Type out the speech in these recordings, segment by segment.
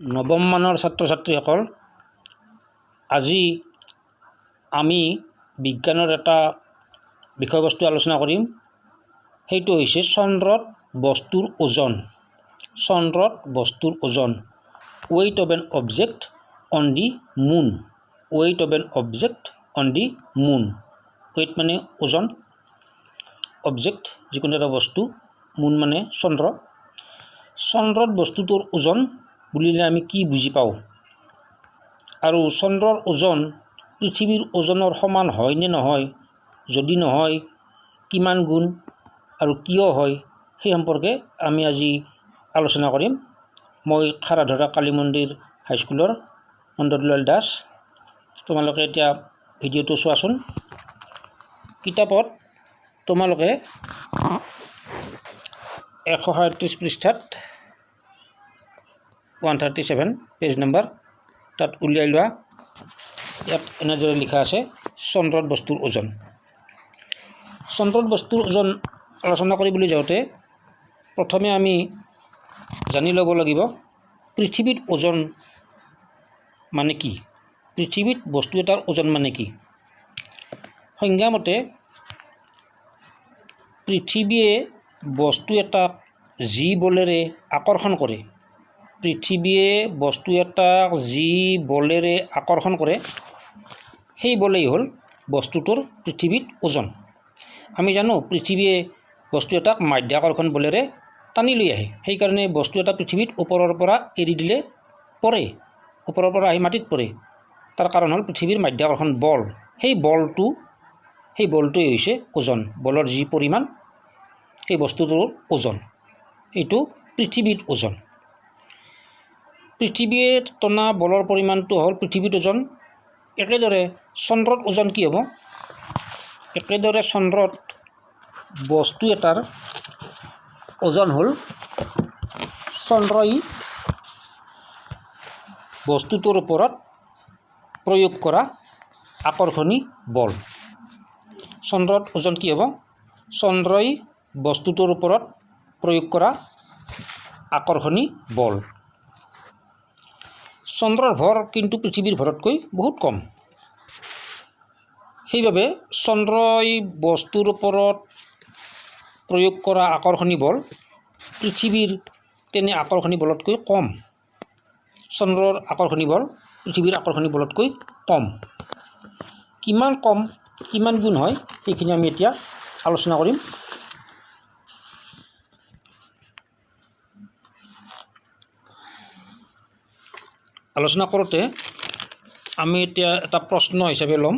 নৱম মানৰ ছাত্ৰ ছাত্ৰীসকল, আজি আমি বিজ্ঞানৰ এটা বিষয়বস্তু আলোচনা কৰিম। সেইটো হৈছে চন্দ্ৰত বস্তুৰ ওজন। চন্দ্ৰত বস্তুৰ ওজন, weight of an object on the moon. Weight of an object on the moon. Weight মানে ওজন, অবজেক্ট যিকোনো এটা বস্তু, মুন মানে চন্দ্ৰ। চন্দ্ৰত বস্তুটোৰ ওজন বুলিলে আমি কি বুজি পাওঁ, আৰু চন্দ্ৰৰ ওজন পৃথিৱীৰ ওজনৰ সমান হয় নে নহয়, যদি নহয় কিমান গুণ আৰু কিয় হয়, সেই সম্পৰ্কে আমি আজি আলোচনা কৰিম। মই খাৰাধৰা কালী মন্দিৰ হাইস্কুলৰ নন্দদুলাল দাস। তোমালোকে এতিয়া ভিডিঅ'টো চোৱাচোন। কিতাপত তোমালোকে 137 পৃষ্ঠাত 137 পেজ নম্বৰ তাত উলিয়াই লোৱা। ইয়াত এনেদৰে লিখা আছে, চন্দ্ৰত বস্তুৰ ওজন। চন্দ্ৰত বস্তুৰ ওজন আলোচনা কৰিবলৈ যাওঁতে প্ৰথমে আমি জানি ল'ব লাগিব পৃথিৱীত ওজন মানে কি, পৃথিৱীত বস্তু এটাৰ ওজন মানে কি। সংজ্ঞামতে পৃথিৱীয়ে বস্তু এটাক যি বলেৰে আকৰ্ষণ কৰে, পৃথিৱীয়ে বস্তু এটাক যি বলেৰে আকৰ্ষণ কৰে, সেই বলেই হ'ল বস্তুটোৰ পৃথিৱীত ওজন। আমি জানো পৃথিৱীয়ে বস্তু এটাক মাধ্যাকৰ্ষণ বলেৰে টানি লৈ আহে। সেইকাৰণে বস্তু এটা পৃথিৱীত ওপৰৰ পৰা এৰি দিলে পৰে, ওপৰৰ পৰা আহি মাটিত পৰে। তাৰ কাৰণ হ'ল পৃথিৱীৰ মাধ্যাকৰ্ষণ বল। সেই বলটোৱে হৈছে ওজন। বলৰ যি পৰিমাণ, সেই বস্তুটোৰ ওজন, এইটো পৃথিৱীত ওজন। পৃথিৱীয়ে টনা বলৰ পৰিমাণটো হ'ল পৃথিৱীত ওজন। একেদৰে চন্দ্ৰত ওজন কি হ'ব? একেদৰে চন্দ্ৰত বস্তু এটাৰ ওজন হ'ল চন্দ্ৰই বস্তুটোৰ ওপৰত প্ৰয়োগ কৰা আকৰ্ষণী বল। চন্দ্ৰত ওজন কি হ'ব? চন্দ্ৰই বস্তুটোৰ ওপৰত প্ৰয়োগ কৰা আকৰ্ষণী বল। চন্দ্ৰৰ ভৰ কিন্তু পৃথিৱীৰ ভৰতকৈ বহুত কম। সেইবাবে চন্দ্ৰই বস্তুৰ ওপৰত প্ৰয়োগ কৰা আকৰ্ষণী বল পৃথিৱীৰ তেনে আকৰ্ষণী বলতকৈ কম। চন্দ্ৰৰ আকৰ্ষণী বল পৃথিৱীৰ আকৰ্ষণী বলতকৈ কম। কিমান কম, কিমান গুণ হয়, সেইখিনি আমি এতিয়া আলোচনা কৰিম। আলোচনা কৰোঁতে আমি এতিয়া এটা প্ৰশ্ন হিচাপে ল'ম।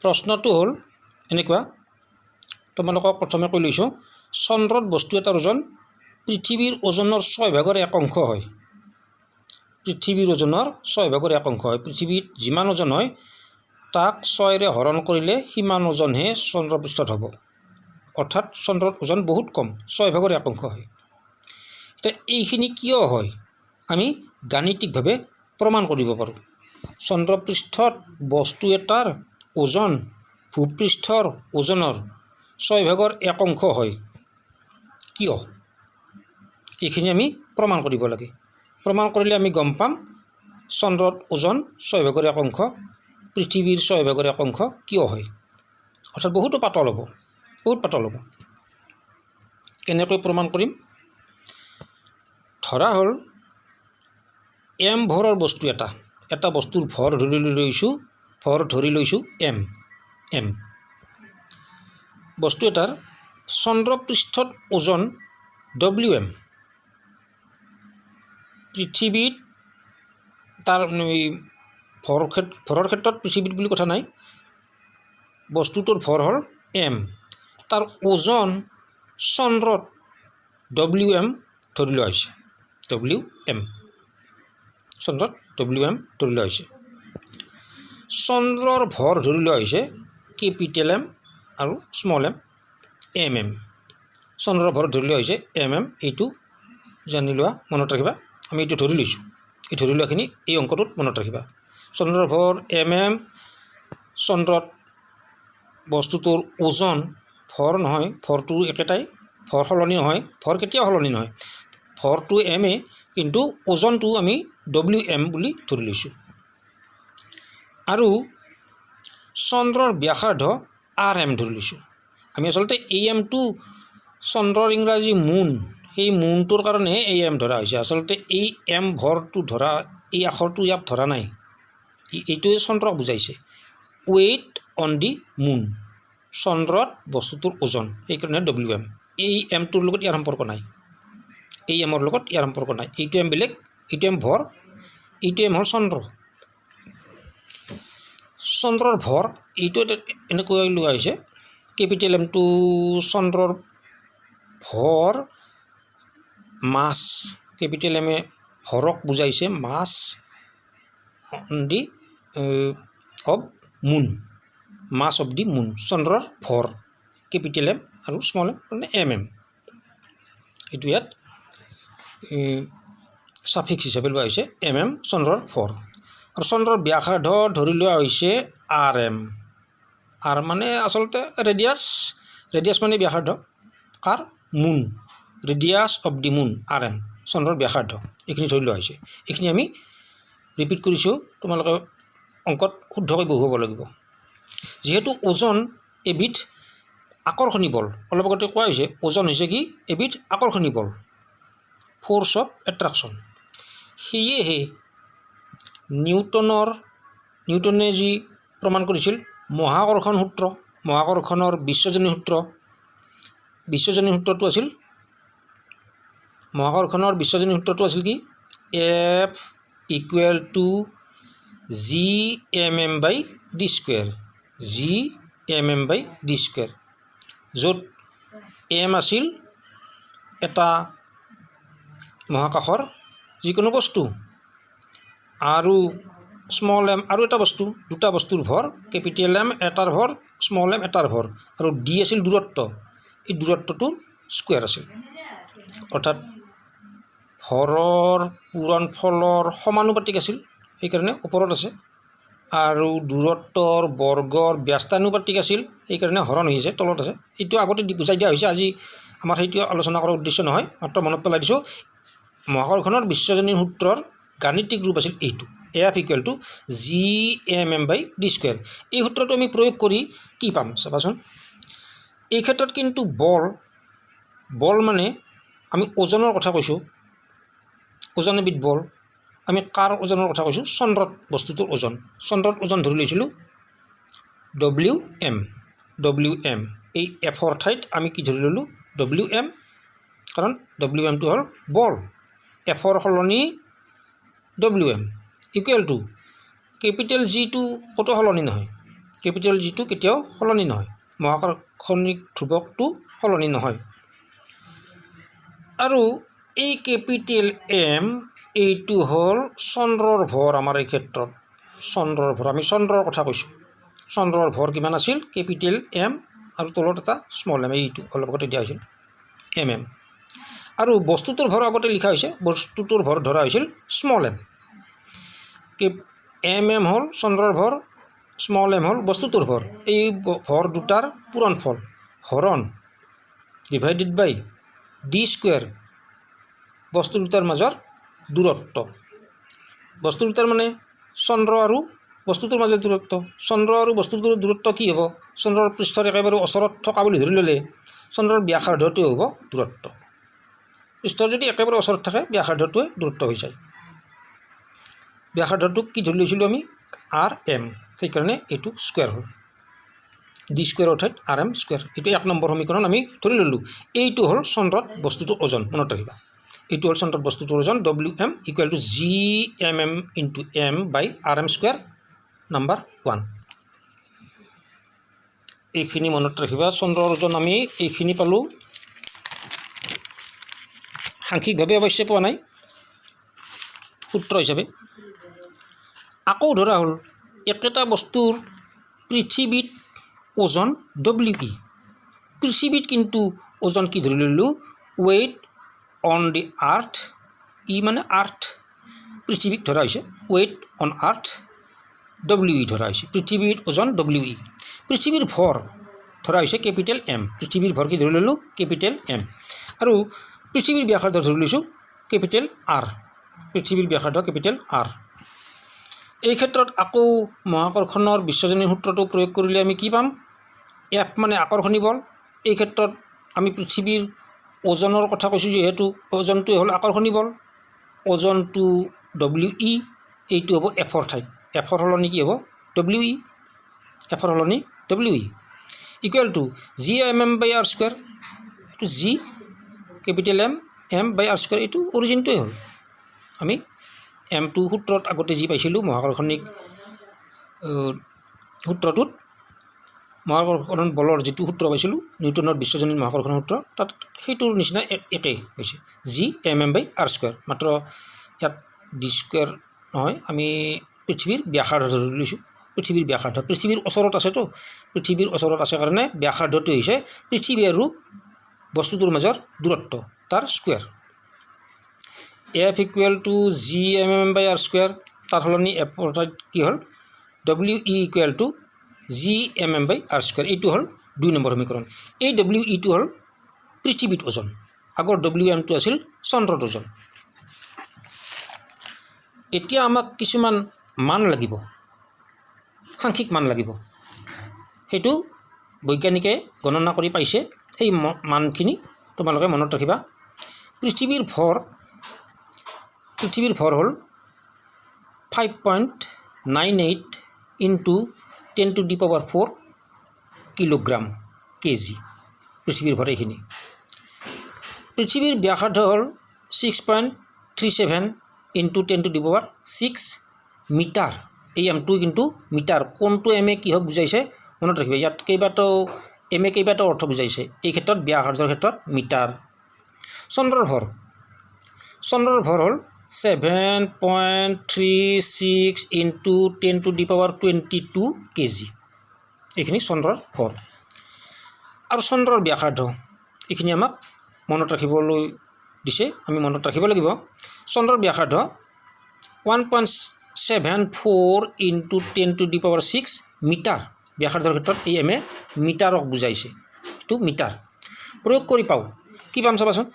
প্ৰশ্নটো হ'ল এনেকুৱা, তোমালোকক প্ৰথমে কৈ লৈছোঁ। চন্দ্ৰত বস্তু এটাৰ ওজন পৃথিৱীৰ ওজনৰ 6 অংশ হয়। পৃথিৱীৰ ওজনৰ 6 অংশ হয়। পৃথিৱীত যিমান ওজন হয় তাক 6ৰে হৰণ কৰিলে সিমান ওজনহে চন্দ্ৰপৃষ্ঠত হ'ব। অৰ্থাৎ চন্দ্ৰৰ ওজন বহুত কম, 6 অংশ হয়। এতিয়া এইখিনি কিয় হয় আমি গাণিতিকভাৱে প্ৰমাণ কৰিব পাৰোঁ। চন্দ্ৰপৃষ্ঠত বস্তু এটাৰ ওজন ভূপৃষ্ঠৰ ওজনৰ 6 অংশ হয়। কিয়? এইখিনি আমি প্ৰমাণ কৰিব লাগে। প্ৰমাণ কৰিলে আমি গম পাম চন্দ্ৰত ওজন 6 অংশ, পৃথিৱীৰ 6 অংশ কিয় হয়। অৰ্থাৎ বহুতো পাতল হ'ব, বহুত পাতল হ'ব। কেনেকৈ প্ৰমাণ কৰিম? ধৰা হ'ল এম ভৰৰ বস্তু এটা বস্তুৰ ভৰ ধৰি লৈছোঁ এম। বস্তু এটাৰ চন্দ্ৰপৃষ্ঠত ওজন WM। পৃথিৱীত তাৰ ভৰৰ ক্ষেত্ৰত পৃথিৱীত বুলি কথা নাই, বস্তুটোৰ ভৰ হ'ল M, তাৰ ওজন চন্দ্ৰত WM ধৰি লোৱা হৈছে। WM চন্দ্ৰত WM ধৰি লোৱা হৈছে। চন্দ্ৰৰ ভৰ ধৰি লোৱা হৈছে কেপিটেল M আৰু স্মল m, MM। চন্দ্ৰৰ ভৰ ধৰি লোৱা হৈছে MM। এইটো জানি লোৱা, মনত ৰাখিবা। আমি এইটো ধৰি লৈছোঁ, এই ধৰি লোৱাখিনি এই অংকটোত মনত ৰাখিবা। চন্দ্ৰৰ ভৰ MM, চন্দ্ৰত বস্তুটোৰ ওজন, ভৰ নহয়, ভৰটো একেটাই, ভৰ সলনি নহয়, ভৰ কেতিয়াও সলনি নহয়, ভৰটো M এ, কিন্তু ওজনটো আমি WM বুলি ধৰি লৈছোঁ। আৰু চন্দ্ৰৰ ব্যাসাৰ্ধ RM ধৰি লৈছোঁ। আমি আচলতে AMটো চন্দ্ৰৰ ইংৰাজী মুন, সেই মুনটোৰ কাৰণেহে AM ধৰা হৈছে। আচলতে এই M ভৰটো ধৰা, এই আখৰটো ইয়াত ধৰা নাই, এইটোৱে চন্দ্ৰক বুজাইছে। ৱেইট অন দি মুন, চন্দ্ৰত বস্তুটোৰ ওজন, সেইকাৰণে WM। এই এমটোৰ লগত ইয়াৰ সম্পৰ্ক নাই, এই এমৰ লগত ইয়াৰ সম্পৰ্ক নাই। এইটো এম বেলেগ, এইটো এম ভৰ, এইটো এম হ'ল চন্দ্ৰ। চন্দ্ৰৰ ভৰ এইটো এনেকৈ লোৱা হৈছে। কেপিটেল এমটো চন্দ্ৰৰ ভৰ মাছ, কেপিটেল এমে ভৰক বুজাইছে, mass on the of moon, mass of the moon, চন্দ্ৰৰ ভৰ কেপিটেল এম আৰু স্মল এম মানে MM। এইটো ইয়াত ছাফিক্স হিচাপে লোৱা হৈছে MM, চন্দ্ৰৰ ভৰ। আৰু চন্দ্ৰৰ ব্যাসাৰ্ধ ধৰি লোৱা হৈছে RM। R মানে আচলতে ৰেডিয়াছ, ৰেডিয়াছ মানে ব্যাসাৰ্ধ কাৰ, moon, radius of the moon RM, চন্দ্ৰৰ ব্যাসাৰ্ধ, এইখিনি ধৰি লোৱা হৈছে। এইখিনি আমি ৰিপিট কৰিছোঁ, তোমালোকে অংকত শুদ্ধকৈ বহুৱাব লাগিব। যিহেতু ওজন এবিধ আকৰ্ষণী বল, অলপ আগতে কোৱা হৈছে ওজন হৈছে কি, এবিধ আকৰ্ষণী বল, ফ'ৰ্চ অফ এট্ৰাকশ্যন। সেয়েহে নিউটনে যি প্ৰমাণ কৰিছিল মহাকৰ্ষণ সূত্ৰ, মহাকৰ্ষণৰ বিশ্বজনীন সূত্ৰটো আছিল, মহাকৰ্ষণৰ বিশ্বজনীন সূত্ৰটো আছিল কি, F equal to G_mm/d², G_mm/d², য'ত M আছিল এটা মহাকাশৰ যিকোনো বস্তু, আৰু স্মল এম আৰু এটা বস্তু, দুটা বস্তুৰ ভৰ, কেপিটেল এম এটাৰ ভৰ, স্মল এম এটাৰ ভৰ, আৰু ডি আছিল দূৰত্ব, এই দূৰত্বটো স্কুৱেৰ আছিল। অৰ্থাৎ ভৰৰ পূৰণফলৰ সমানুপাতিক আছিল, সেইকাৰণে ওপৰত আছে, আৰু দূৰত্বৰ বৰ্গৰ ব্যস্তানুপাতিক আছিল, সেইকাৰণে হৰণ হৈছে তলত আছে। এইটো আগতে বুজাই দিয়া হৈছে, আজি আমাৰ সেইটো আলোচনা কৰাৰ উদ্দেশ্য নহয়, মাত্ৰ মনত পেলাই দিছোঁ। মহাকৰ্ষণৰ বিশ্বজনীন সূত্ৰৰ গাণিতিক ৰূপ আছিল এইটো, F ইকুৱেল টু G_mm/d²। এই সূত্ৰটো আমি প্ৰয়োগ কৰি কি পাম চাবাচোন। এই ক্ষেত্ৰত কিন্তু বল মানে আমি ওজনৰ কথা কৈছোঁ, ওজন এবিধ বল, আমি কাৰ ওজনৰ কথা কৈছোঁ, চন্দ্ৰত বস্তুটোৰ ওজন, চন্দ্ৰত ওজন ধৰি লৈছিলোঁ WM। এই এফৰ ঠাইত আমি কি ধৰি ল'লোঁ, WM, কাৰণ WMটো হ'ল বল, এফৰ সলনি WM ইকুৱেল টু কেপিটেল জিটো ক'তো সলনি নহয়, কেপিটেল জিটো কেতিয়াও সলনি নহয়, মহাকৰ্ষণিক ধ্ৰুৱকটো সলনি নহয়। আৰু এই কেপিটেল এম এইটো হ'ল চন্দ্ৰৰ ভৰ। আমাৰ এই ক্ষেত্ৰত চন্দ্ৰৰ ভৰ, আমি চন্দ্ৰৰ কথা কৈছোঁ, চন্দ্ৰৰ ভৰ কিমান আছিল, কেপিটেল এম আৰু তলত এটা স্মল এম, এইটো অলপ আগতে দিয়া হৈছিল MM। আৰু বস্তুটোৰ ভৰ আগতে লিখা হৈছে, বস্তুটোৰ ভৰ ধৰা হৈছিল স্মল এম। MM হ'ল চন্দ্ৰৰ ভৰ, স্মল এম হ'ল বস্তুটোৰ ভৰ, এই ভৰ দুটাৰ পূৰণফল হৰণ ডিভাইডেড বাই d², বস্তু দুটাৰ মাজৰ দূৰত্ব। বস্তু দুটাৰ মানে চন্দ্ৰ আৰু বস্তুটোৰ মাজৰ দূৰত্ব। চন্দ্ৰ আৰু বস্তুটোৰ দূৰত্ব কি হ'ব, চন্দ্ৰৰ পৃষ্ঠৰ একেবাৰে ওচৰত থকা বুলি ধৰি ল'লে চন্দ্ৰৰ ব্যাসাৰ্ধটোৱে হ'ব দূৰত্ব। পৃষ্ঠৰ যদি একেবাৰে ওচৰত থাকে ব্যাসাৰ্ধটোৱে দূৰত্ব হৈ যায়। ব্যাসাৰ্ধটোক কি ধৰি লৈছিলোঁ আমি, RM, সেইকাৰণে এইটো স্কুৱেৰ হ'ল, d² ঠাইত RM²। এইটো 1 নম্বৰ সমীকৰণ আমি ধৰি ল'লোঁ। এইটো হ'ল চন্দ্ৰত বস্তুটোৰ ওজন, মনত ৰাখিবা, এইটো হ'ল চন্দ্ৰত বস্তুটোৰ ওজন, WM equal to G_mm/RM², number 1। এইখিনি মনত ৰাখিবা। চন্দ্ৰৰ ওজন আমি এইখিনি পালোঁ, সাংখ্যিকভাৱে অৱশ্যে পোৱা নাই, সূত্ৰ হিচাপে। আকৌ ধৰা হ'ল একেটা বস্তুৰ পৃথিৱীত ওজন WE, পৃথিৱীত কিন্তু ওজন কি ধৰি ল'লোঁ, ৱেইট অন দি আৰ্থ, ই মানে আৰ্থ, পৃথিৱীক ধৰা হৈছে, ৱেইট অন আৰ্থ WE ধৰা হৈছে, পৃথিৱীৰ ওজন WE। পৃথিৱীৰ ভৰ ধৰা হৈছে কেপিটেল M, পৃথিৱীৰ ভৰ কি ধৰি ল'লোঁ, কেপিটেল M। আৰু পৃথিৱীৰ ব্যাসাৰ্ধ ধৰি লৈছোঁ কেপিটেল R, পৃথিৱীৰ ব্যাসাৰ্ধ কেপিটেল R। এই ক্ষেত্ৰত আকৌ মহাকৰ্ষণৰ বিশ্বজনীন সূত্ৰটো প্ৰয়োগ কৰিলে আমি কি পাম? F মানে আকৰ্ষণী বল। এই ক্ষেত্ৰত আমি পৃথিৱীৰ ওজনৰ কথা কৈছোঁ, যিহেতু ওজনটোৱে হ'ল আকৰ্ষণী বল। ওজনটো WE, এইটো হ'ব Fৰ ঠাইত। Fৰ সলনি কি হ'ব? WE। Fৰ সলনি WE ইকুৱেল টু GMM/R²। এইটো G কেপিটেল M/R²। এইটো অৰিজিনটোৱে হ'ল। আমি M2 সূত্ৰত আগতে যি পাইছিলোঁ মহাকৰ্ষণিক সূত্ৰটোত, মহাকৰ্ষণ বলৰ যিটো সূত্ৰ পাইছিলোঁ নিউটনৰ বিশ্বজনীন মহাকৰ্ষণ সূত্ৰ, তাত সেইটোৰ নিচিনা একেই হৈছে GMM/R²। মাত্ৰ ইয়াত d² নহয়, আমি পৃথিৱীৰ ব্যাসাৰ্ধ ধৰি লৈছোঁ। পৃথিৱীৰ ব্যাসাৰ্ধ পৃথিৱীৰ ওচৰত আছেতো, পৃথিৱীৰ ওচৰত আছে কাৰণে ব্যাসাৰ্ধটো হৈছে পৃথিৱী আৰু বস্তুটোৰ মাজৰ দূৰত্ব, তাৰ square. F equal to GMM/R²। তাৰ সলনি F অৰ্থাৎ কি হ'ল? WE equal to GMM/R²। এইটো হ'ল 2 নম্বৰ সমীকৰণ। এই WE টো হ'ল পৃথিৱীত ওজন। আগৰ WM টো আছিল চন্দ্ৰত ওজন। এতিয়া আমাক কিছুমান মান লাগিব, সাংখ্যিক মান লাগিব। সেইটো বৈজ্ঞানিকে গণনা কৰি পাইছে। সেই মানখিনি তোমালোকে মনত ৰাখিবা। পৃথিৱীৰ ভৰ হ'ল 5.98 ইনটু 10⁴ কিলোগ্ৰাম কেজি। পৃথিৱীৰ ভৰ এইখিনি। পৃথিৱীৰ ব্যাসাৰ্ধ হ'ল 6.37 ইনটু 10⁶ মিটাৰ। এই এমটো কিন্তু মিটাৰ। কোনটো এমে কিহক বুজাইছে মনত ৰাখিবা। ইয়াত কেইবাটাও অৰ্থ বুজাইছে। এই ক্ষেত্ৰত ব্যাসাৰ্ধৰ ক্ষেত্ৰত মিটাৰ। চন্দ্ৰৰ ভৰ হ'ল 7.36 ইনটু 10⁻22 কেজি। এইখিনি চন্দ্ৰৰ ভৰ। আৰু চন্দ্ৰৰ ব্যাসাৰ্ধ এইখিনি আমাক মনত ৰাখিবলৈ দিছে, আমি মনত ৰাখিব লাগিব। চন্দ্ৰৰ ব্যাসাৰ্ধ 1.74 ইনটু 10⁶ মিটাৰ। ব্যাসাৰ্ধৰ ক্ষেত্ৰত এই এমে মিটাৰক বুজাইছে। এইটো মিটাৰ। প্ৰয়োগ কৰি পাওঁ কি পাম চাবাচোন।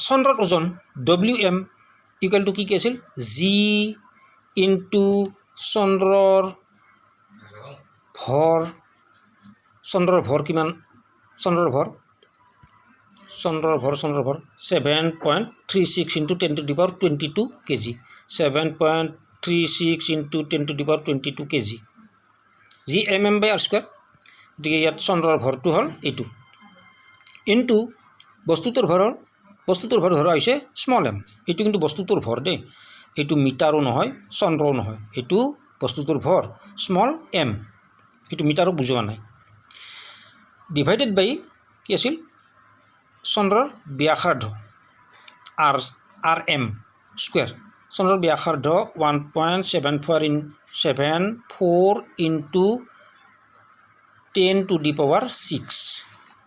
চন্দ্ৰৰ ওজন WM ইকুৱেল টু কি আছিল? G ইনটু চন্দ্ৰৰ ভৰ। চন্দ্ৰৰ ভৰ কিমান? চন্দ্ৰৰ ভৰ 7.36 into 10⁻22 KG. 7.36 into 10⁻22 KG. GMM/R²। গতিকে ইয়াত চন্দ্ৰৰ ভৰটো হ'ল এইটো। ইনটু বস্তুটোৰ ভৰ ধৰা হৈছে স্মল m। এইটো কিন্তু বস্তুটোৰ ভৰ দেই, এইটো মিটাৰো নহয় চন্দ্ৰও নহয়, এইটো বস্তুটোৰ ভৰ স্মল m। এইটো মিটাৰো বুজোৱা নাই। ডিভাইডেড বাই কি আছিল? চন্দ্ৰৰ ব্যাসাৰ্ধ RM²। চন্দ্ৰৰ ব্যাসাৰ্ধ 1.74 ইনটু 10⁶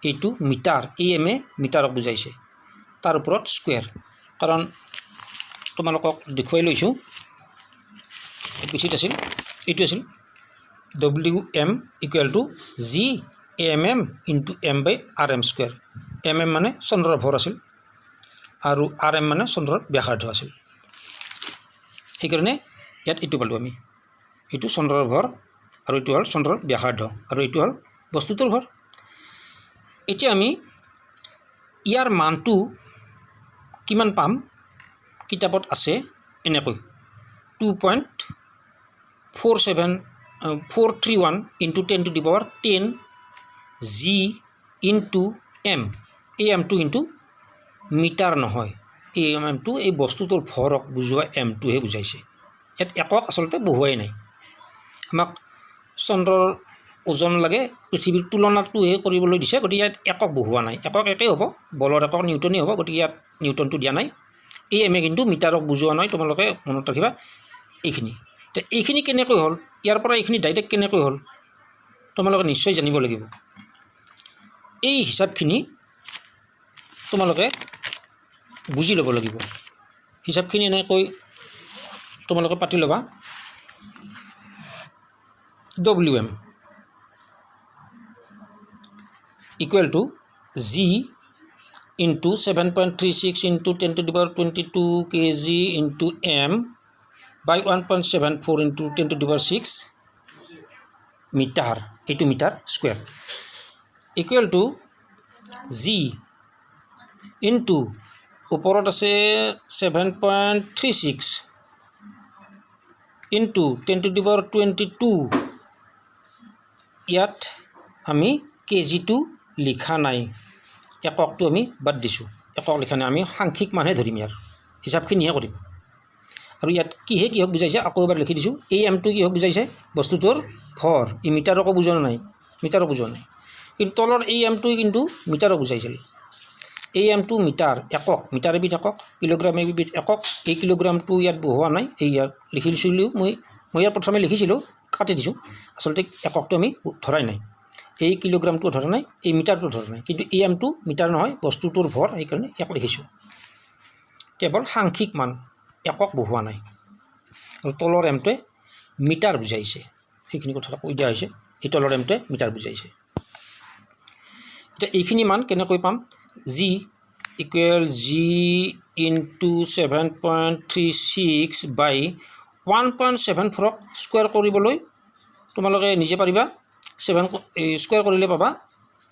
এইটো মিটাৰ। এই এমে মিটাৰক বুজাইছে। তাৰ ওপৰত স্কুৱেৰ। কাৰণ তোমালোকক দেখুৱাই লৈছোঁ, পিঠিত আছিল, এইটো আছিল WM equal to GMM into M/RM²। MM মানে চন্দ্ৰৰ ভৰ আছিল আৰু RM মানে চন্দ্ৰৰ ব্যাসাৰ্ধ আছিল। সেইকাৰণে ইয়াত এইটো পালোঁ আমি। এইটো চন্দ্ৰৰ ভৰ আৰু এইটো হ'ল চন্দ্ৰৰ ব্যাসাৰ্ধ আৰু এইটো হ'ল বস্তুটোৰ ভৰ। এতিয়া আমি ইয়াৰ মানটো কিমান পাম? কিতাপত আছে এনেকৈ 2.431 ইনটু 10⁻10 G ইনটু M। এই এমটো কিন্তু মিটাৰ নহয়, এই এমটো এই বস্তুটোৰ ভৰক বুজোৱা এমটোহে বুজাইছে। ইয়াত একক আচলতে বহুৱাই নাই। আমাক চন্দ্ৰৰ ওজন লাগে, পৃথিৱীৰ তুলনাটোহে কৰিবলৈ দিছে, গতিকে ইয়াত একক বহুৱা নাই। একক একেই হ'ব, বলৰ একক নিউটনেই হ'ব, গতিকে ইয়াত নিউটনটো দিয়া নাই। এই এমে কিন্তু মিটাৰক বুজোৱা নাই, তোমালোকে মনত ৰাখিবা এইখিনি। তো এইখিনি কেনেকৈ হ'ল? ইয়াৰ পৰা এইখিনি ডাইৰেক্ট কেনেকৈ হ'ল তোমালোকে নিশ্চয় জানিব লাগিব। এই হিচাপখিনি তোমালোকে বুজি ল'ব লাগিব। হিচাপখিনি এনেকৈ তোমালোকে পাতি ল'বা। WM equal to G into 7.36 into 10 to the power 22 kg into m by 1.74 into 10 to the power 6 meter, 8 meter square, equal to g into ওপৰত আছে 7.36 into 10 to the power 22 ইয়াত আমি কেজিটো লিখা নাই, এককটো আমি বাদ দিছোঁ, একক লিখা নাই, আমি সাংখ্যিক মানহে ধৰিম, ইয়াৰ হিচাপখিনিহে কৰিম। আৰু ইয়াত কিহক বুজাইছে আকৌ এবাৰ লিখি দিছোঁ। এই এমটো কিহক বুজাইছে? বস্তুটোৰ ভৰ। এই মিটাৰকো বুজোৱা নাই, মিটাৰক বুজোৱা নাই, কিন্তু তলৰ এই এমটোৱে কিন্তু মিটাৰক বুজাইছিল। এই এমটো মিটাৰ, একক, মিটাৰ এবিধ একক, কিলোগ্ৰাম এবিধ একক। এই কিলোগ্ৰামটো ইয়াত বহোৱা নাই, এই ইয়াত লিখিছিলোঁ মই ইয়াত প্ৰথমে লিখিছিলোঁ, কাটি দিছোঁ। আচলতে এককটো আমি ধৰাই নাই, এই কিলোগ্ৰামটো ধৰা নাই, এই মিটাৰটো ধৰা নাই, কিন্তু এই এমটো মিটাৰ নহয়, বস্তুটোৰ ভৰ, সেইকাৰণে এক লিখিছোঁ। কেৱল সাংখ্যিক মান, একক বহোৱা নাই। আৰু তলৰ এমটোৱে মিটাৰ বুজাইছে, সেইখিনি কথা কৈ দিয়া হৈছে। এই তলৰ এমটোৱে মিটাৰ বুজাইছে। এতিয়া এইখিনি মান কেনেকৈ পাম? জি ইকুৱেল জি ইনটু 7.36 বাই 1.74ক স্কুৱেৰ কৰিবলৈ তোমালোকে নিজে পাৰিবা। 7 স্কুৱেৰ কৰিলে পাবা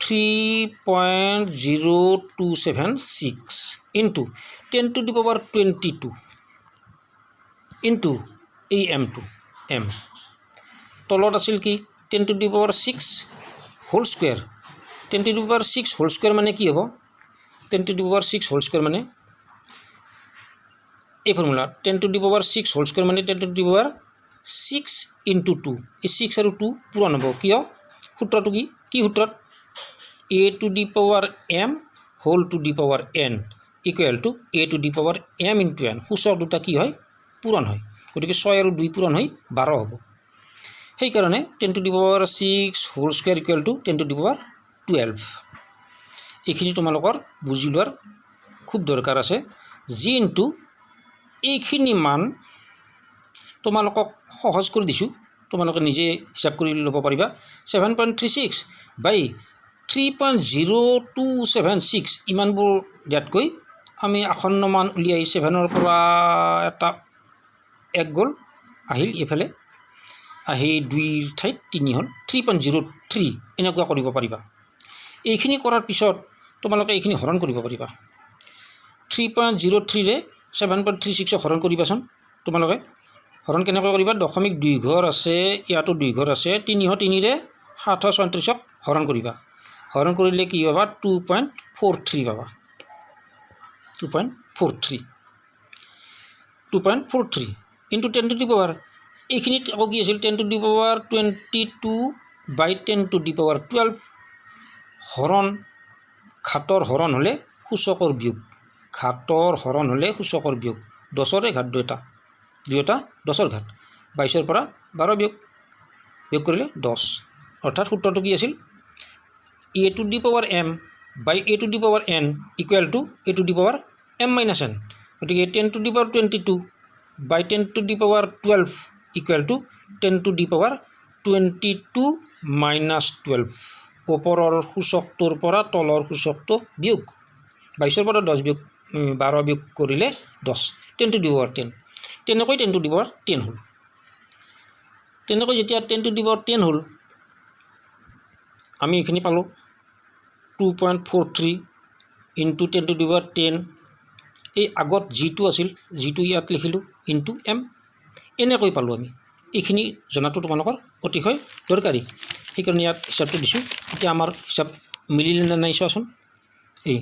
3.0276 into 10 to the power 22 into এই এমটো, এম তলত আছিল কি 10 to the power 6 whole square. 10 to the power 6 whole square মানে কি হ'ব? 10 to the power 6 whole square মানে এই formula, 10 to the power 6 whole square মানে 10 to the power 6 into 2। এই 6 আৰু 2 পূৰণ হ'ব। কিয়? সূত্ৰটো কি সূত্ৰত? a to the power m whole to the power n equal to a to the power m into n। সূচক দুটা কি হয়? পূৰণ হয়। গতিকে 6 আৰু 2 পূৰণ হৈ 12 হ'ব। সেইকাৰণে 10 to the power 6 whole square equal to 10 to the power 12। এইখিনি তোমালোকৰ বুজি লোৱাৰ খুব দৰকাৰ আছে। জি ইনটু এইখিনি মান তোমালোকক সহজ কৰি দিছোঁ, তোমালোকে নিজে হিচাপ কৰি ল'ব পাৰিবা। 7.36 বাই 3.0276 ইমানবোৰ দিয়াতকৈ আমি আসন্ন মান উলিয়াই 7ৰ পৰা এটা 1 গ'ল, আহিল এইফালে, আহি 2ৰ ঠাইত 3 হ'ল, 3.03 এনেকুৱা কৰিব পাৰিবা। এইখিনি কৰাৰ পিছত তোমালোকে এইখিনি হৰণ কৰিব পাৰিবা। 3.03ৰে 7.36ক হৰণ কৰিবাচোন। তোমালোকে হৰণ কেনেকৈ কৰিবা? দশমিক 2 ঘৰ আছে, ইয়াতো 2 ঘৰ আছে, 303ৰে 734ক হৰণ কৰিবা। হৰণ কৰিলে কি পাবা? 2.43 পাবা। 2.43 ইনটু 10 to the power, এইখিনিত আকৌ কি আছিল? 10 to the power 22 by 10 to the power 12। হৰণ, ঘাটৰ হৰণ হ'লে সূচকৰ বিয়োগ, ঘাটৰ হৰণ হ'লে সূচকৰ বিয়োগ। 10ৰে ঘাট দুটা 10ৰ ঘাট, 22ৰ পৰা 12 বিয়োগ কৰিলে 10। অৰ্থাৎ সূত্ৰটো কি আছিল? a to the power m by a to the power n equal to a to the power m minus n। গতিকে 10 to the power 22 by 10 to the power 12 equal to 10 to the power 22 minus 12। ওপৰৰ সূচকটোৰ পৰা তলৰ সূচকটো বিয়োগ, 22ৰ পৰা 10 বিয়োগ 12 বিয়োগ কৰিলে 10, 10 to the power 10। তেনেকৈ 10 to the power 10 হ'ল। তেনেকৈ যেতিয়া 10 to the power 10 হ'ল, আমি এইখিনি পালোঁ 2.43 ইনটু 10 to the power 10। এই আগত যিটো আছিল, যিটো ইয়াত লিখিলোঁ, ইনটু এম, এনেকৈ পালোঁ আমি। এইখিনি জনাটো তোমালোকৰ অতিশয় দৰকাৰী, সেইকাৰণে ইয়াত হিচাপটো দিছোঁ। এতিয়া আমাৰ হিচাপ মিলিলে নে নাই চোৱাচোন। এই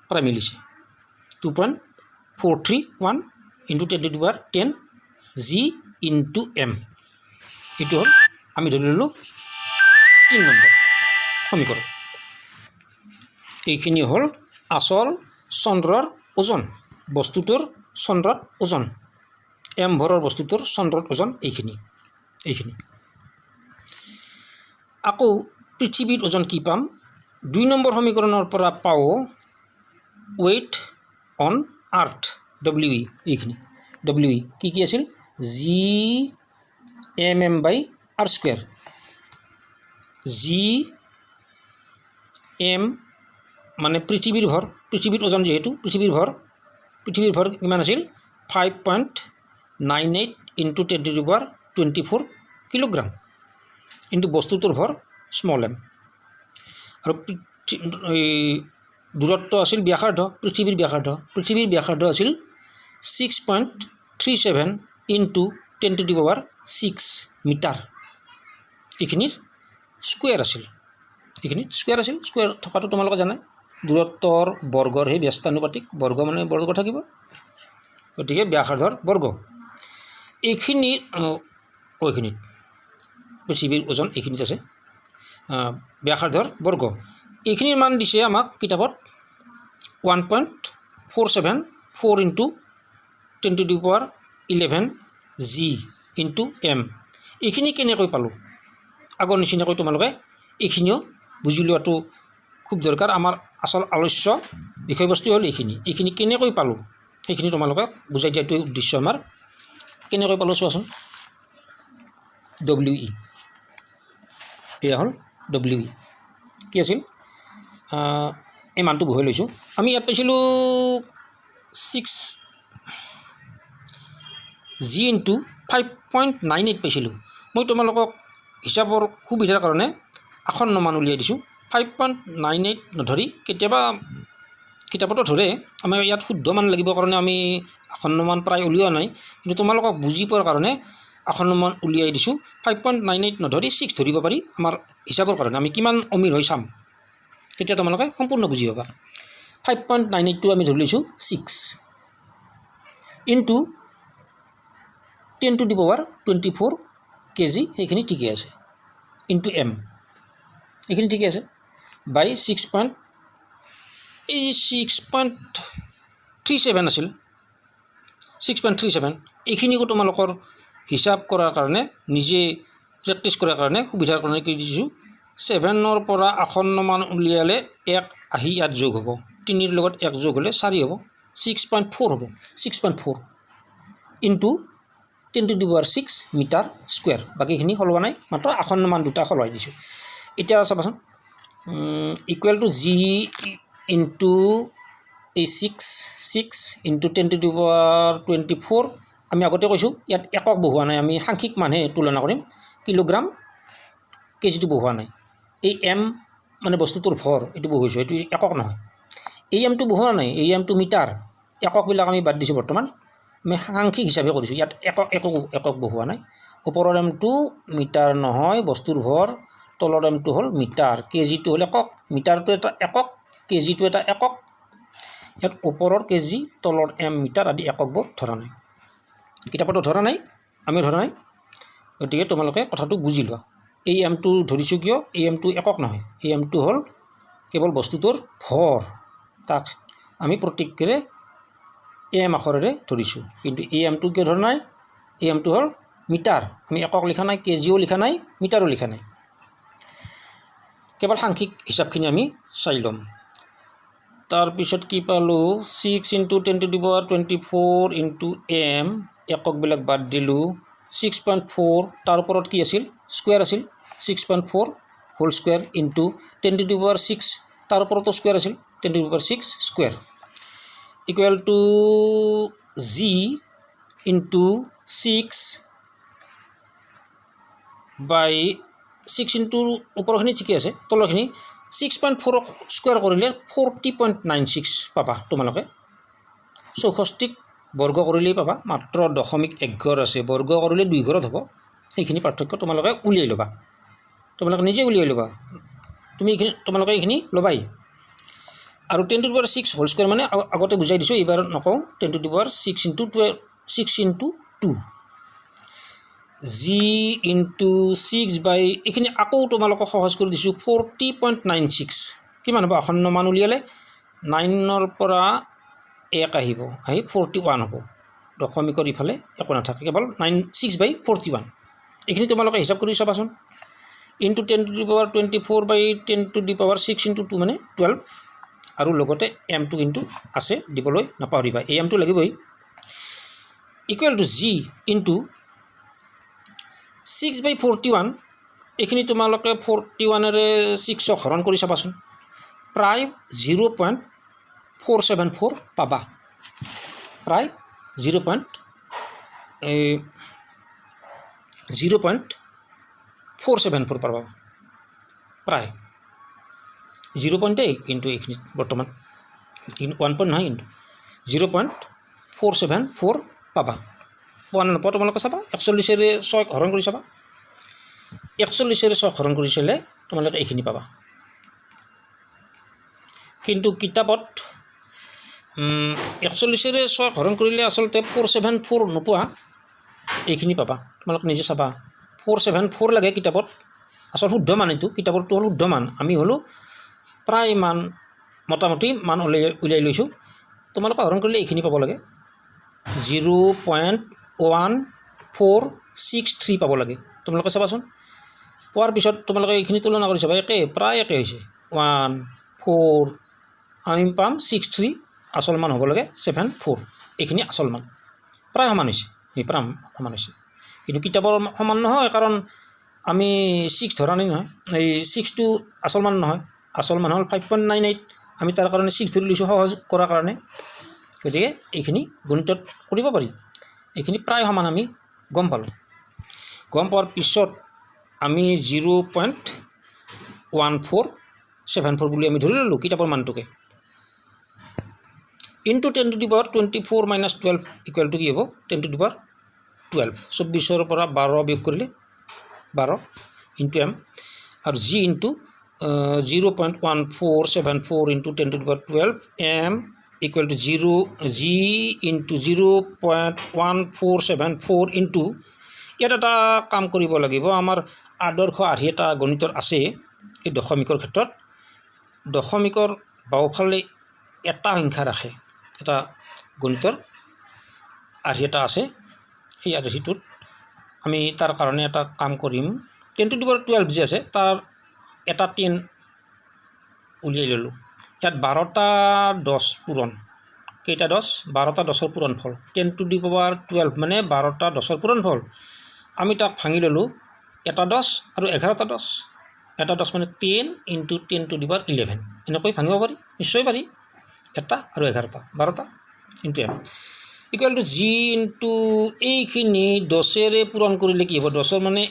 প্ৰায় মিলিছে। 2.431 into 10 to the power 10 G into M. এইটো হ'ল আমি ধৰি ল'লোঁ 3 নম্বৰ সমীকৰণ। এইখিনি হ'ল আচল চন্দ্ৰৰ ওজন, বস্তুটোৰ চন্দ্ৰত ওজন, এম ভৰৰ বস্তুটোৰ চন্দ্ৰত ওজন এইখিনি। আকৌ পৃথিৱীৰ ওজন কি পাম? 2 নম্বৰ সমীকৰণৰ পৰা পাওঁ ৱেইট অন আৰ্থ, WE। এইখিনি WE কি আছিল? জি এম বাই আৰ স্কুৱেৰ। জি এম মানে পৃথিৱীৰ ভৰ, পৃথিৱীৰ ওজন যিহেতু পৃথিৱীৰ ভৰ কিমান আছিল 5.98 ইনটু 10⁻24 কিলোগ্ৰাম ইনটু বস্তুটোৰ ভৰ স্মল m। আৰু দূৰত্ব আছিল ব্যাসাৰ্ধ, পৃথিৱীৰ ব্যাসাৰ্ধ আছিল 6.37 ইনটু 10⁶ মিটাৰ। এইখিনিৰ স্কুৱেৰ আছিল, স্কুৱেৰ থকাটো তোমালোকে জানাই, দূৰত্বৰ বৰ্গৰ সেই ব্যস্তানুপাতিক, বৰ্গ মানে বৰ্গ থাকিব, গতিকে ব্যাসাৰ্ধৰ বৰ্গ। এইখিনিত পৃথিৱীৰ ওজন এইখিনিত আছে, ব্যাসাৰ্ধৰ বৰ্গ। এইখিনিৰ মান দিছে আমাক কিতাপত 1.474 ইনটু 10⁻11 g ইনটু m। এইখিনি কেনেকৈ পালোঁ? আগৰ নিচিনাকৈ তোমালোকে এইখিনিও বুজি লোৱাটো খুব দৰকাৰ। আমাৰ আচল আলস্য বিষয়বস্তু হ'ল এইখিনি কেনেকৈ পালোঁ সেইখিনি তোমালোকে বুজাই দিয়াটোৱে উদ্দেশ্য আমাৰ। কেনেকৈ পালোঁ চোৱাচোন। WE, এয়া হ'ল WE কি আছিল, এই মানটো বহাই লৈছোঁ। আমি ইয়াত পাইছিলোঁ 6g ইনটু 5.98 পাইছিলোঁ। মই তোমালোকক হিচাপৰ সুবিধাৰ কাৰণে আসন্ন মান উলিয়াই দিছোঁ। 5.98 নধৰি, কেতিয়াবা কিতাপতো ধৰে, আমাৰ ইয়াত শুদ্ধ মান লাগিব কাৰণে আমি আসন্ন মান প্ৰায় উলিওৱা নাই, কিন্তু তোমালোকক বুজি পোৱাৰ কাৰণে আসন্ন মান উলিয়াই দিছোঁ। 5.98 নধৰি 6 ধৰিব পাৰি আমাৰ হিচাপৰ কাৰণে, আমি কিমান অমিৰ হৈ চাম, তেতিয়া তোমালোকে সম্পূৰ্ণ বুজি পাবা। 5.98টো আমি ধৰি লৈছোঁ 6 ইনটু 10⁻24 kg, সেইখিনি ঠিকে আছে, ইনটু m, এইখিনি ঠিকে আছে, বাই 6.37 আছিল, 6.37। এইখিনিকো তোমালোকৰ হিচাপ কৰাৰ কাৰণে, নিজে প্ৰেক্টিছ কৰাৰ কাৰণে, সুবিধাৰ কাৰণে কি দিছোঁ, 7ৰ পৰা আসন্ন মান উলিয়ালে 1 আহি ইয়াত যোগ হ'ব, 3ৰ লগত 1 যোগ হ'লে 4 হ'ব, 6.4 হ'ব, 6.4 ইনটু 10⁻6 মিটাৰ স্কুৱেৰ। বাকীখিনি সলোৱা নাই, মাত্ৰ আসন্ন মান দুটা সলোৱাই দিছোঁ। এতিয়া চাবাচোন, ইকুৱেল টু g ইনটু এই 6 ইনটু 10⁻24। আমি আগতে কৈছোঁ ইয়াত একক বহোৱা নাই, আমি সাংখ্যিক মানহে তুলনা কৰিম, কিলোগ্ৰাম কেজিটো বহোৱা নাই। এই m মানে বস্তুটোৰ ভৰ, এইটো বহৈছোঁ, এইটো একক নহয়। এই mটো বহোৱা নাই, এই mটো মিটাৰ, এককবিলাক আমি বাদ দিছোঁ বৰ্তমান, আমি সাংখ্যিক হিচাপে কৰিছোঁ। ইয়াত একক বহোৱা নাই। ওপৰৰ mটো মিটাৰ নহয়, বস্তুৰ ভৰ, তলৰ mটো হ'ল মিটাৰ, কেজিটো হ'ল একক, মিটাৰটো এটা একক, কেজিটো এটা একক। ইয়াত ওপৰৰ কেজি, তলৰ m মিটাৰ আদি এককবোৰ ধৰা নাই, কিতাপতো ধৰা নাই, আমিও ধৰা নাই, গতিকে তোমালোকে কথাটো বুজি লোৱা। এই mটো ধৰিছোঁ কিয়, এই mটো একক নহয়, এই mটো হ'ল কেৱল বস্তুটোৰ ভৰ, তাক আমি প্ৰত্যেকৰে m আখৰেৰে ধৰিছোঁ। কিন্তু এই mটো কিয় ধৰা নাই, এই mটো হ'ল মিটাৰ, আমি একক লিখা নাই, কেজিও লিখা নাই, মিটাৰো লিখা নাই। কেৱল সাংখ্যিক হিচাপখিনি আমি চাই ল'ম। তাৰপিছত কি পালোঁ, 6 ইনটু 10⁻24 ইনটু m, এককবিলাক বাদ দিলোঁ, 6.4, তাৰ ওপৰত কি আছিল, স্কুৱেৰ আছিল, 6.4 হোল স্কুৱেৰ ইনটু 10⁻6, তাৰ ওপৰতো স্কুৱেৰ আছিল, 10⁻6 square, equal to g into 6 by 6 into ওপৰখিনি ঠিকে আছে, তলৰখিনি 6.4 স্কুৱেৰ কৰিলে 40.96 পাবা তোমালোকে। 64 বৰ্গ কৰিলেই পাবা, মাত্ৰ 0.1 ঘৰ আছে, বৰ্গ কৰিলে 2 ঘৰত হ'ব। সেইখিনি পাৰ্থক্য তোমালোকে উলিয়াই ল'বা, তোমালোকে নিজে উলিয়াই ল'বা, তোমালোকে এইখিনি ল'বাই। আৰু 10⁻6 হোল স্কুৱেৰ মানে আগতে বুজাই দিছোঁ, এইবাৰ নকওঁ, 10⁻6 ইনটু 2 g ইনটু 6 বাই, এইখিনি আকৌ তোমালোকক সহজ কৰি দিছোঁ, 40.96 কিমান হ'ব, আসন্ন মান উলিয়ালে 9ৰ পৰা 1 আহিব, আহি 41 হ'ব, দশমিকৰ ইফালে একো নাথাকে, কেৱল 6/41। এইখিনি তোমালোকে হিচাপ কৰি চাবাচোন, ইনটু 10⁻24 বাই 10⁻6 ইনটু 2 মানে 12, আৰু লগতে mটো কিন্তু আছে, দিবলৈ নাপাহৰিবা, এই mটো লাগিবই, ইকুৱেল টু g ইনটু 6/41। এইখিনি তোমালোকে 41ৰে 6ক হৰণ কৰি চাবাচোন, প্ৰায় 0.474 পাবা, প্ৰায় 0.474 পাবা, প্ৰায় 0 কিন্তু এইখিনিত বৰ্তমান 1 পইণ্ট নহয়, কিন্তু 0.474 পাবা। পোৱা নে নোপোৱা তোমালোকে চাবা, 41ৰে 6 হৰণ কৰি চাবা, 41ৰে 6 হৰণ কৰি চালে তোমালোকে এইখিনি পাবা। কিন্তু কিতাপত 41ৰে 6 হৰণ কৰিলে আচলতে 474 নোপোৱা, এইখিনি পাবা। তোমালোকে নিজে চাবা, 474 লাগে কিতাপত, আচল শুদ্ধ মান এইটো, কিতাপৰটো হ'ল শুদ্ধ মান, আমি হ'লোঁ প্ৰায় মান মোটামুটি মান উলিয়াই লৈছোঁ। তোমালোকে হৰণ কৰিলে এইখিনি পাব লাগে, 0.1463 পাব লাগে। তোমালোকে চাবাচোন, পোৱাৰ পিছত তোমালোকে এইখিনি তুলনা কৰি চাবা, প্ৰায় একে হৈছে, 1 4 আমি পাম 63, আচল মান হ'ব লাগে 74, এইখিনি আচল মান, প্ৰায় সমান হৈছে, প্ৰায় সমান হৈছে। কিন্তু কিতাপৰ সমান নহয়, কাৰণ আমি 6 ধৰা নাই নহয়, এই 6টো আচল মান নহয়, আচল মান হ'ল 5.98, আমি তাৰ কাৰণে 6 ধৰি লৈছোঁ সহজ কৰাৰ কাৰণে। গতিকে এইখিনি গণিতত কৰিব পাৰি, এইখিনি প্ৰায় সমান আমি গম পালোঁ। গম পোৱাৰ পিছত আমি 0.1474 বুলি আমি ধৰি ল'লোঁ কিতাপৰ মানটোকে, into 10 to the power 24 minus 12 equal to কি হ'ব, 10 টু দি পাৱাৰ 12, 24ৰ পৰা 12 বিয়োগ কৰিলে 12 ইনটু এম, আৰু G into 0.1474 into 10 to the power 12 M equal to G into 0.1474 into, ইয়াত এটা কাম কৰিব লাগিব, আমাৰ আদৰ্শ আৰ্হি এটা গণিতৰ আছে এই দশমিকৰ ক্ষেত্ৰত। দশমিকৰ বাওঁফালে এটা সংখ্যা ৰাখে, এটা গণিতৰ আৰ্হি এটা আছে, সেই আৰ্হিটোত আমি তাৰ কাৰণে এটা কাম কৰিম। 10 টু দি পাৱাৰ 12 যি আছে তাৰ এটা 10 উলিয়াই ল'লোঁ, ইয়াত 12টা 10 পূৰণ, কেইটা 10, 12টা 10ৰ পূৰণফল, 10 টু দি পাৱাৰ 12 মানে 12টা 10ৰ পূৰণফল। আমি তাক ভাঙি ল'লোঁ, এটা 10 আৰু 11টা 10, এটা 10 মানে 10 ইনটু 10 টু দি পাৱাৰ 11, এনেকৈ ভাঙিব পাৰি, নিশ্চয় পাৰি, এটা আৰু 11টা 12টা into M equal to G into এইখিনি 10ৰে পূৰণ কৰিলে কি হ'ব, 10ৰ মানে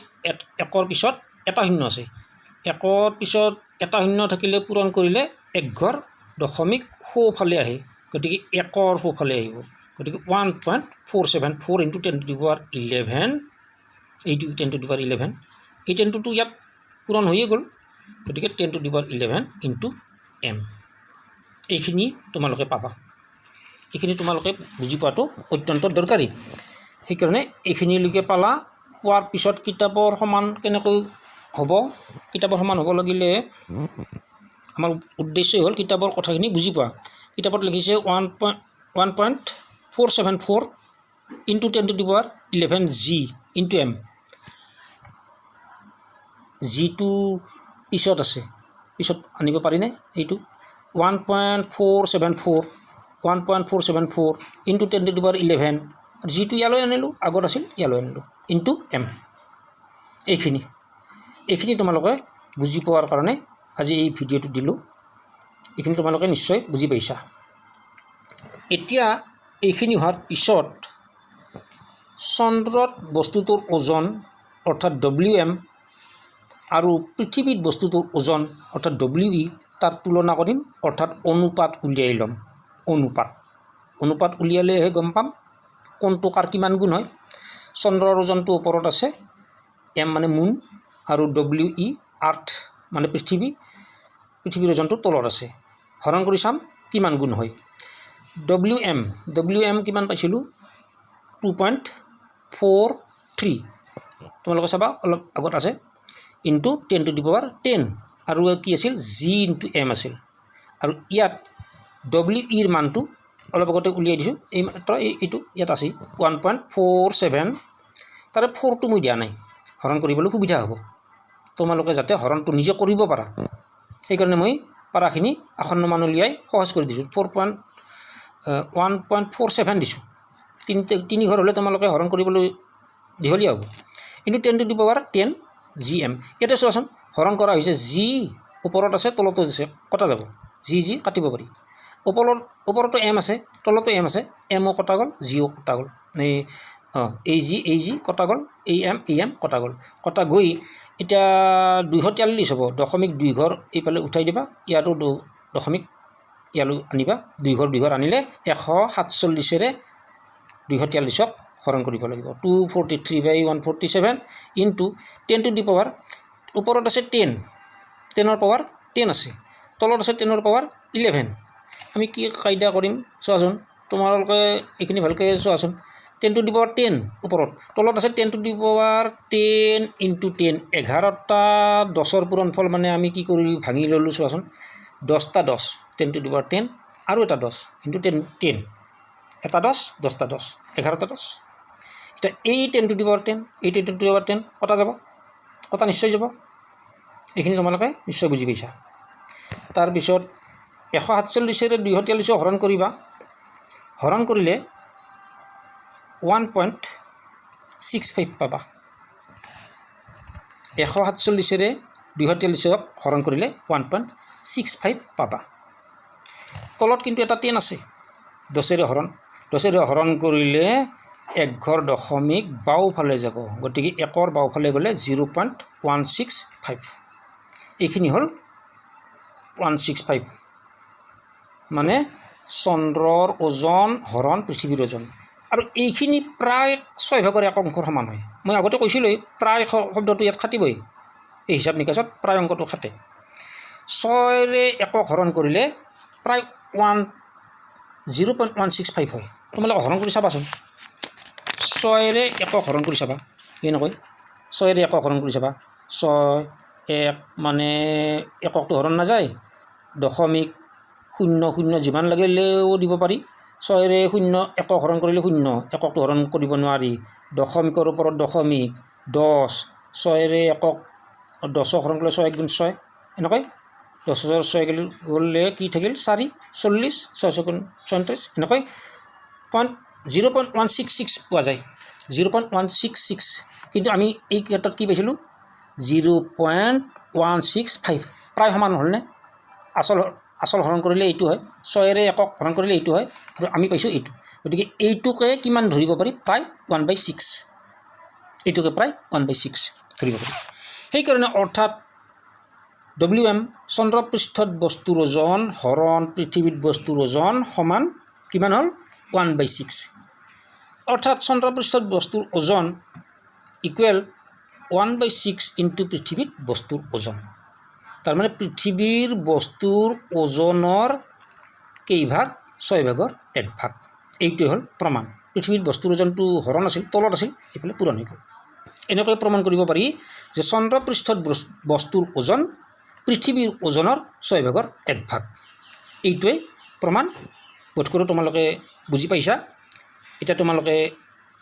1ৰ পিছত এটা শূন্য আছে, 1ৰ পিছত এটা শূন্য থাকিলে পূৰণ কৰিলে 1 ঘৰ দশমিক সোঁফালে আহে, গতিকে 1ৰ সোঁফালে আহিব, গতিকে 1.474 ইনটু 10 টু দি পাৱাৰ 11, এইটো 10 টু দি পাৱাৰ 11, এই 10 টুটো ইয়াত পূৰণ হৈয়ে গ'ল, গতিকে 10 to the power 11 into M, এইখিনি তোমালোকে পাবা। এইখিনি তোমালোকে বুজি পোৱাটো অত্যন্ত দৰকাৰী, সেইকাৰণে এইখিনিলৈকে পালা। পোৱাৰ পিছত কিতাপৰ সমান কেনেকৈ হ'ব, কিতাপৰ সমান হ'ব লাগিলে আমাৰ উদ্দেশ্যই হ'ল কিতাপৰ কথাখিনি বুজি পোৱা। কিতাপত লিখিছে 1.474 into 10 to the power 11 G into M, জিটো পিছত আছে, পিছত আনিব পাৰিনে, এইটো 1.474 ইনটু 10 টু দি পাৱাৰ 11, জিটো ইয়ালৈ আনিলোঁ, আগত আছিল ইয়ালৈ আনিলোঁ, ইনটু এম, এইখিনি তোমালোকে বুজি পোৱাৰ কাৰণে আজি এই ভিডিঅ'টো দিলোঁ, এইখিনি তোমালোকে নিশ্চয় বুজি পাইছা। এতিয়া এইখিনি হোৱাৰ পিছত চন্দ্ৰত বস্তুটোৰ ওজন অৰ্থাৎ WM আৰু পৃথিৱীত বস্তুটোৰ ওজন অৰ্থাৎ WE তাৰ তুলনা কৰিম, অৰ্থাৎ অনুপাত উলিয়াই ল'ম। অনুপাত উলিয়ালেহে গম পাম কোনটো কাৰ কিমান গুণ হয়। চন্দ্ৰৰ ওজনটো ওপৰত আছে, M মানে মুন, আৰু WE আৰ্থ মানে পৃথিৱীৰ ওজনটো তলত আছে, হৰণ কৰি চাম কিমান গুণ হয়। WM কিমান পাইছিলোঁ, 2.43, তোমালোকে চাবা অলপ আগত আছে, ইনটু 10 টু দি পাৱাৰ 10, আৰু কি আছিল জি ইনটু এম আছিল, আৰু ইয়াত WEৰ মানটো অলপ আগতে উলিয়াই দিছোঁ, এই মাত্ৰ এইটো ইয়াত আছে 1.47, তাৰে 4টো মই দিয়া নাই, হৰণ কৰিবলৈ সুবিধা হ'ব, তোমালোকে যাতে হৰণটো নিজে কৰিব পাৰা, সেইকাৰণে মই পাৰাখিনি আসন্ন মান উলিয়াই সহজ কৰি দিছোঁ, 1.47 দিছোঁ, 3 ঘৰ হ'লে তোমালোকে হৰণ কৰিবলৈ দীঘলীয়া হ'ব, into 10 to the power 10 GM। ইয়াতে চোৱাচোন হৰণ কৰা হৈছে G ওপৰত আছে তলতো আছে কটা যাব যি কাটিব পাৰি ওপৰতো এম আছে তলতো এম আছে এমও কটা গ'ল জিও কটা গ'ল এই জি কটা গ'ল এই এম কটা গ'ল কটা গৈ এতিয়া 243 হ'ব 2.2 ঘৰ এইফালে উঠাই দিবা ইয়াতো 2 ইয়ালৈ আনিবা 2 ঘৰ আনিলে 147ৰে 243ক হৰণ কৰিব লাগিব 243/147 ইনটু 10 টু দি পাৱাৰ ওপৰত আছে 10ৰ পাৱাৰ 10 আছে তলত আছে 10ৰ পাৱাৰ 11 আমি কি কায়দা কৰিম চোৱাচোন তোমালোকে এইখিনি ভালকৈ চোৱাচোন 10 টু দি পাৱাৰ 10 ওপৰত তলত আছে 10 টু দি পাৱাৰ 10 ইনটু 10 11টা 10ৰ পূৰণফল মানে আমি কি কৰি ভাঙি ল'লোঁ চোৱাচোন 10টা 10 10 টু দি পাৱাৰ 10 আৰু এটা 10 ইনটু 10 এটা 10টা 10 11টা 10 এটা এই 10 টু দি পাৱাৰ 10 এই 10 টু দি পাৱাৰ 10 কটা নিশ্চয় যাব এইখিনি তোমালোকে নিশ্চয় বুজি পাইছা তাৰপিছত 147ৰে 243 হৰণ কৰিবা হৰণ কৰিলে 1.65 পাবা 147ৰে 243ক হৰণ কৰিলে 1.65 পাবা তলত কিন্তু এটা 10 আছে 10ৰে হৰণ কৰিলে 1 ঘৰ দশমিক বাওঁফালে যাব গতিকে 1ৰ বাওঁফালে গ'লে 0.165 এইখিনি হ'ল 165 মানে চন্দ্ৰৰ ওজন হৰণ পৃথিৱীৰ ওজন আৰু এইখিনি প্ৰায় 6/1 অংশৰ সমান হয় মই আগতে কৈছিলোঁ প্ৰায় শব্দটো ইয়াত খাটিবই এই হিচাপ নিকাচত প্ৰায় অংকটো খাটে 6ৰে 1ক হৰণ কৰিলে প্ৰায় 0.165 হয় তোমালোকে হৰণ কৰি চাবাচোন 6ৰে 1ক হৰণ কৰি চাবা কেনেকৈ 6ৰে 1ক হৰণ কৰি চাবা 6 1 মানে এককটো হৰণ নাযায় 0.00 যিমান লাগিলেও দিব পাৰি 6ৰে 0 1ক হৰণ কৰিলে 0 এককটো হৰণ কৰিব নোৱাৰি দশমিকৰ ওপৰত দশমিক 10 6ৰে 1ক 10ক হৰণ কৰিলে 6 × 6 এনেকৈ 10ৰ 6 গ'লে কি থাকিল 4 40 6 34 এনেকৈ 0.166 পোৱা যায় 0.166 কিন্তু আমি এই ক্ষেত্ৰত কি পাইছিলোঁ 0.165 প্ৰায় সমান হ'লনে আচল হৰণ কৰিলে এইটো হয় 6ৰে 1ক হৰণ কৰিলে এইটো হয় আৰু আমি পাইছোঁ এইটো গতিকে এইটোকে কিমান ধৰিব পাৰি প্ৰায় 1/6 এইটোকে প্ৰায় 1/6 ধৰিব পাৰি সেইকাৰণে অৰ্থাৎ WM চন্দ্ৰপৃষ্ঠত বস্তুৰ ওজন হৰণ পৃথিৱীত বস্তুৰ ওজন সমান কিমান হ'ল 1/6 অৰ্থাৎ চন্দ্ৰপৃষ্ঠত বস্তুৰ ওজন ইকুৱেল 1/6 ইনটু পৃথিৱীত বস্তুৰ ওজন তাৰমানে পৃথিৱীৰ বস্তুৰ ওজনৰ কেইভাগ 6/1 এইটোৱে হ'ল প্ৰমাণ পৃথিৱীৰ বস্তুৰ ওজনটো হৰণ আছিল তলত আছিল এইফালে পূৰণ হৈ গ'ল এনেকৈ প্ৰমাণ কৰিব পাৰি যে চন্দ্ৰপৃষ্ঠত বস্তুৰ ওজন পৃথিৱীৰ ওজনৰ 6/1 এইটোৱে প্ৰমাণ বোধ কৰোঁ তোমালোকে বুজি পাইছা এতিয়া তোমালোকে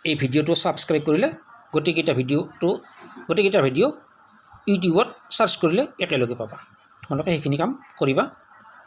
এই ভিডিঅ'টো ছাবস্ক্ৰাইব কৰিলে গোটেইকেইটা ভিডিঅ' ইউটিউবত চাৰ্চ কৰিলে একেলগে পাবা তোমালোকে সেইখিনি কাম কৰিবা